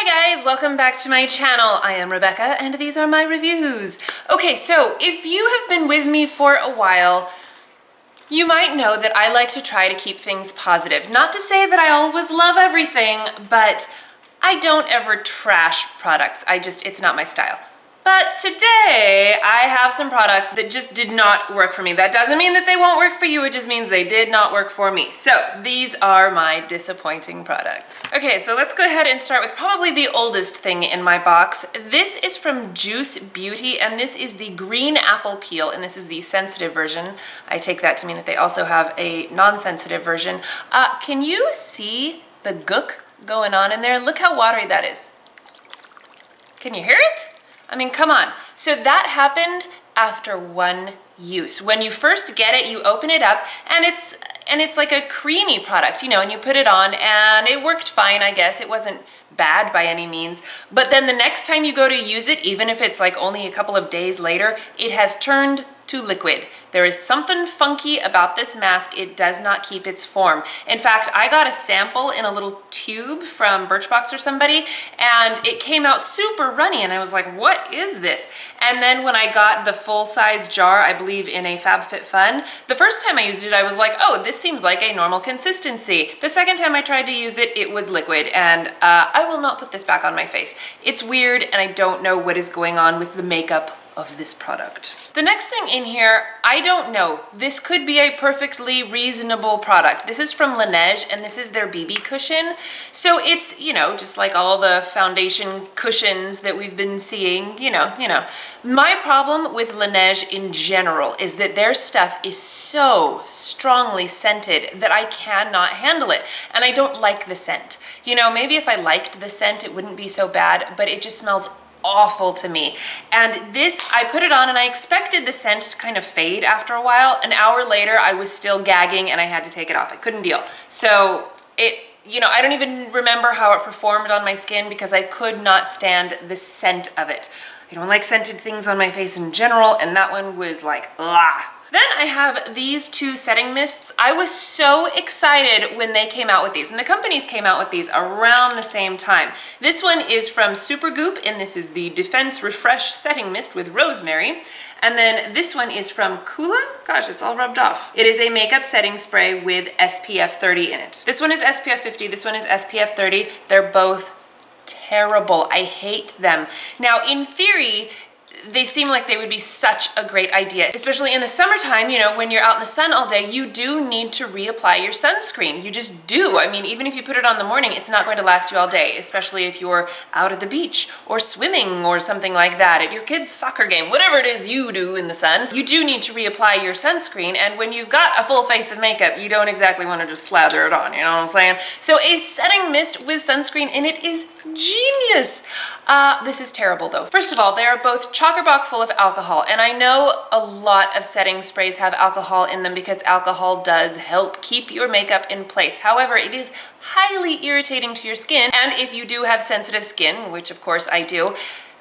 Hi guys, welcome back to my channel. I am Rebecca and these are my reviews. Okay, so if you have been with me for a while, you might know that I like to try to keep things positive. Not to say that I always love everything, but I don't ever trash products. It's not my style. But today, I have some products that just did not work for me. That doesn't mean that they won't work for you, it just means they did not work for me. So, these are my disappointing products. Okay, so let's go ahead and start with probably the oldest thing in my box. This is from Juice Beauty, and this is the green apple peel, and this is the sensitive version. I take that to mean that they also have a non-sensitive version. Can you see the gook going on in there? Look how watery that is. Can you hear it? I mean, come on. So that happened after one use. When you first get it, you open it up and it's like a creamy product, you know, and you put it on and it worked fine, I guess. It wasn't bad by any means. But then the next time you go to use it, even if it's like only a couple of days later, it has turned to liquid. There is something funky about this mask. It does not keep its form. In fact, I got a sample in a little tube from Birchbox or somebody, and it came out super runny, and I was like, what is this? And then when I got the full-size jar, I believe in a FabFitFun, the first time I used it, I was like, oh, this seems like a normal consistency. The second time I tried to use it, it was liquid, and I will not put this back on my face. It's weird, and I don't know what is going on with the makeup of this product. The next thing in here, I don't know. This could be a perfectly reasonable product. This is from Laneige, and this is their BB Cushion. So it's, you know, just like all the foundation cushions that we've been seeing, you know. My problem with Laneige in general is that their stuff is so strongly scented that I cannot handle it. And I don't like the scent. You know, maybe if I liked the scent, it wouldn't be so bad, but it just smells awful to me. And this, I put it on and I expected the scent to kind of fade after a while. An hour later, I was still gagging and I had to take it off. I couldn't deal. So it, you know, I don't even remember how it performed on my skin because I could not stand the scent of it. I don't like scented things on my face in general, and that one was like, ugh. Then I have these two setting mists. I was so excited when they came out with these, and the companies came out with these around the same time. This one is from Supergoop, and this is the Defense Refresh Setting Mist with Rosemary. And then this one is from COOLA. Gosh, it's all rubbed off. It is a makeup setting spray with SPF 30 in it. This one is SPF 50, this one is SPF 30. They're both terrible. I hate them. Now, in theory, they seem like they would be such a great idea, especially in the summertime, you know, when you're out in the sun all day, you do need to reapply your sunscreen. You just do. I mean, even if you put it on in the morning, it's not going to last you all day, especially if you're out at the beach or swimming or something like that at your kid's soccer game, whatever it is you do in the sun, you do need to reapply your sunscreen. And when you've got a full face of makeup, you don't exactly want to just slather it on, you know what I'm saying? So a setting mist with sunscreen in it is genius. This is terrible though. First of all, they are both chock-a-block full of alcohol, and I know a lot of setting sprays have alcohol in them because alcohol does help keep your makeup in place. However, it is highly irritating to your skin, and if you do have sensitive skin, which of course I do,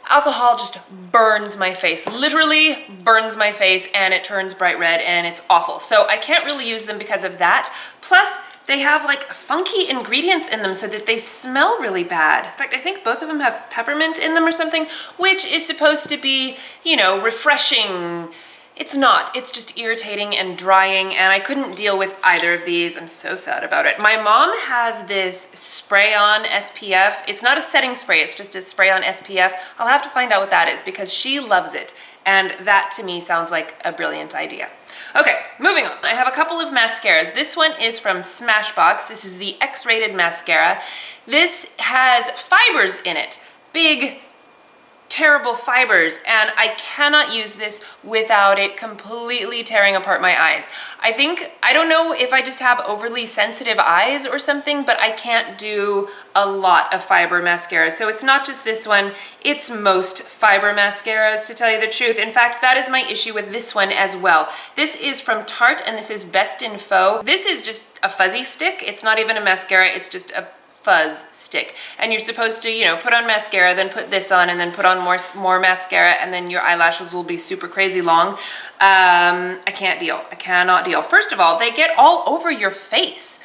alcohol just burns my face, literally burns my face, and it turns bright red and it's awful. So I can't really use them because of that. Plus, they have like funky ingredients in them so that they smell really bad. In fact, I think both of them have peppermint in them or something, which is supposed to be, you know, refreshing. It's not. It's just irritating and drying, and I couldn't deal with either of these. I'm so sad about it. My mom has this spray-on SPF. It's not a setting spray, it's just a spray-on SPF. I'll have to find out what that is because she loves it, and that to me sounds like a brilliant idea. Okay, moving on. I have a couple of mascaras. This one is from Smashbox. This is the X-rated mascara. This has fibers in it. Big, terrible fibers, and I cannot use this without it completely tearing apart my eyes. I don't know if I just have overly sensitive eyes or something, but I can't do a lot of fiber mascara. So it's not just this one, it's most fiber mascaras, to tell you the truth. In fact, that is my issue with this one as well. This is from Tarte, and this is Best in Faux. This is just a fuzzy stick. It's not even a mascara, it's just a fuzz stick, and you're supposed to, you know, put on mascara, then put this on, and then put on more mascara, and then your eyelashes will be super crazy long. I can't deal. I cannot deal. First of all, they get all over your face.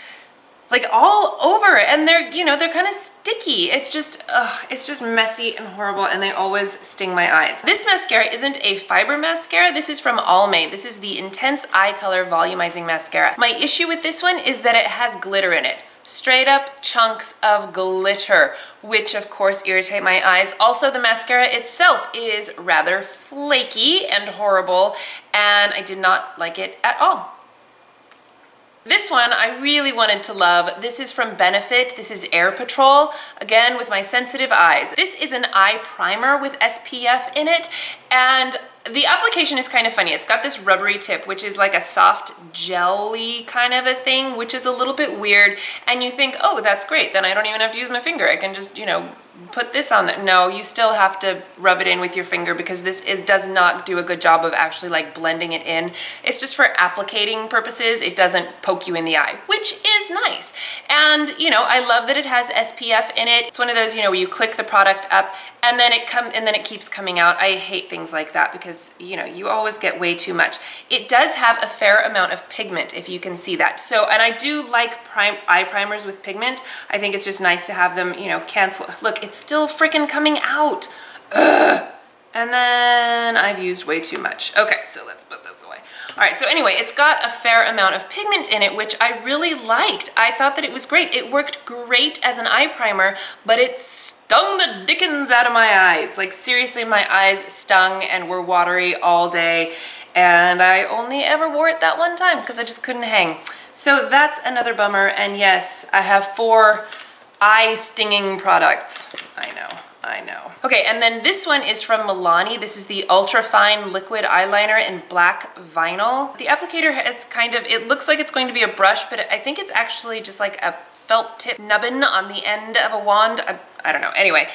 like all over, and they're, you know, they're kind of sticky. It's just messy and horrible, and they always sting my eyes. This mascara isn't a fiber mascara. This is from ALMAY. This is the Intense Eye Color Volumizing Mascara. My issue with this one is that it has glitter in it. Straight up chunks of glitter, which of course irritate my eyes. Also, the mascara itself is rather flaky and horrible, and I did not like it at all. This one I really wanted to love. This is from Benefit. This is Air Patrol, again with my sensitive eyes. This is an eye primer with SPF in it, and the application is kind of funny. It's got this rubbery tip, which is like a soft jelly kind of a thing, which is a little bit weird. And you think, oh, that's great. Then I don't even have to use my finger. I can just, you know, put this on there. No, you still have to rub it in with your finger because this does not do a good job of actually like blending it in. It's just for applicating purposes. It doesn't poke you in the eye, which is nice. And, you know, I love that it has SPF in it. It's one of those, you know, where you click the product up and then it keeps coming out. I hate things like that because, you know, you always get way too much. It does have a fair amount of pigment, if you can see that. So, and I do like eye primers with pigment. I think it's just nice to have them, you know, cancel. Look, it's still freaking coming out. Ugh. And then I've used way too much. Okay, so let's put this away. All right, so anyway, it's got a fair amount of pigment in it, which I really liked. I thought that it was great. It worked great as an eye primer, but it stung the dickens out of my eyes. Like seriously, my eyes stung and were watery all day. And I only ever wore it that one time because I just couldn't hang. So that's another bummer. And yes, I have 4 eye stinging products. I know. Okay, and then this one is from Milani. This is the Ultrafine Liquid Eyeliner in black vinyl. The applicator has kind of, it looks like it's going to be a brush, but I think it's actually just like a felt tip nubbin on the end of a wand. I don't know. Anyway,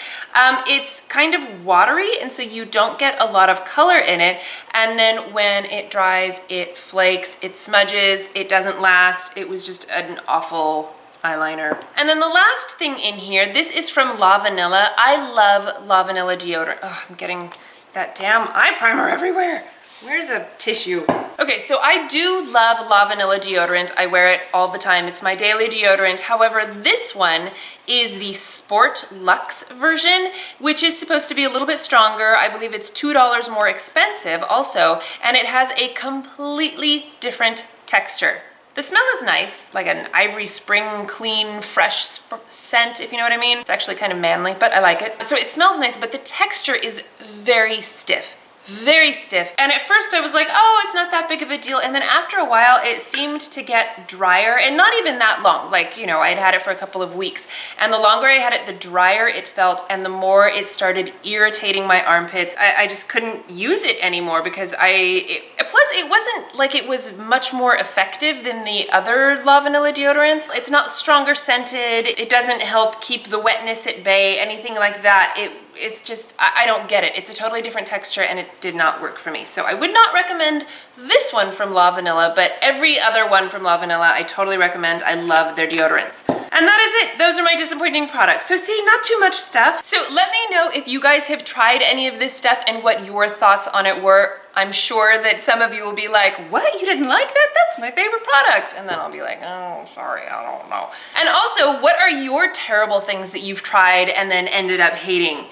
it's kind of watery, and so you don't get a lot of color in it. And then when it dries, it flakes, it smudges, it doesn't last. It was just an awful eyeliner. And then the last thing in here, this is from Lavanila. I love Lavanila deodorant. Oh, I'm getting that damn eye primer everywhere. Where's a tissue? Okay, so I do love Lavanila deodorant. I wear it all the time. It's my daily deodorant. However, this one is the Sport Luxe version, which is supposed to be a little bit stronger. I believe it's $2 more expensive also, and it has a completely different texture. The smell is nice, like an Ivory spring clean, fresh scent, if you know what I mean. It's actually kind of manly, but I like it. So it smells nice, but the texture is very stiff. Very stiff. And at first I was like, oh, it's not that big of a deal. And then after a while, it seemed to get drier, and not even that long. Like, you know, I'd had it for a couple of weeks. And the longer I had it, the drier it felt, and the more it started irritating my armpits. I just couldn't use it anymore because plus it wasn't like it was much more effective than the other Lavanila deodorants. It's not stronger scented. It doesn't help keep the wetness at bay, anything like that. It's just, I don't get it. It's a totally different texture, and it did not work for me. So I would not recommend this one from Lavanila, but every other one from Lavanila I totally recommend. I love their deodorants. And that is it. Those are my disappointing products. So see, not too much stuff. So let me know if you guys have tried any of this stuff and what your thoughts on it were. I'm sure that some of you will be like, what, you didn't like that? That's my favorite product. And then I'll be like, oh, sorry, I don't know. And also, what are your terrible things that you've tried and then ended up hating?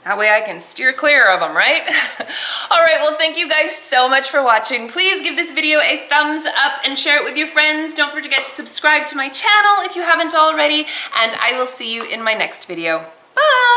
That way I can steer clear of them, right? All right, well, thank you guys so much for watching. Please give this video a thumbs up and share it with your friends. Don't forget to subscribe to my channel if you haven't already, and I will see you in my next video. Bye!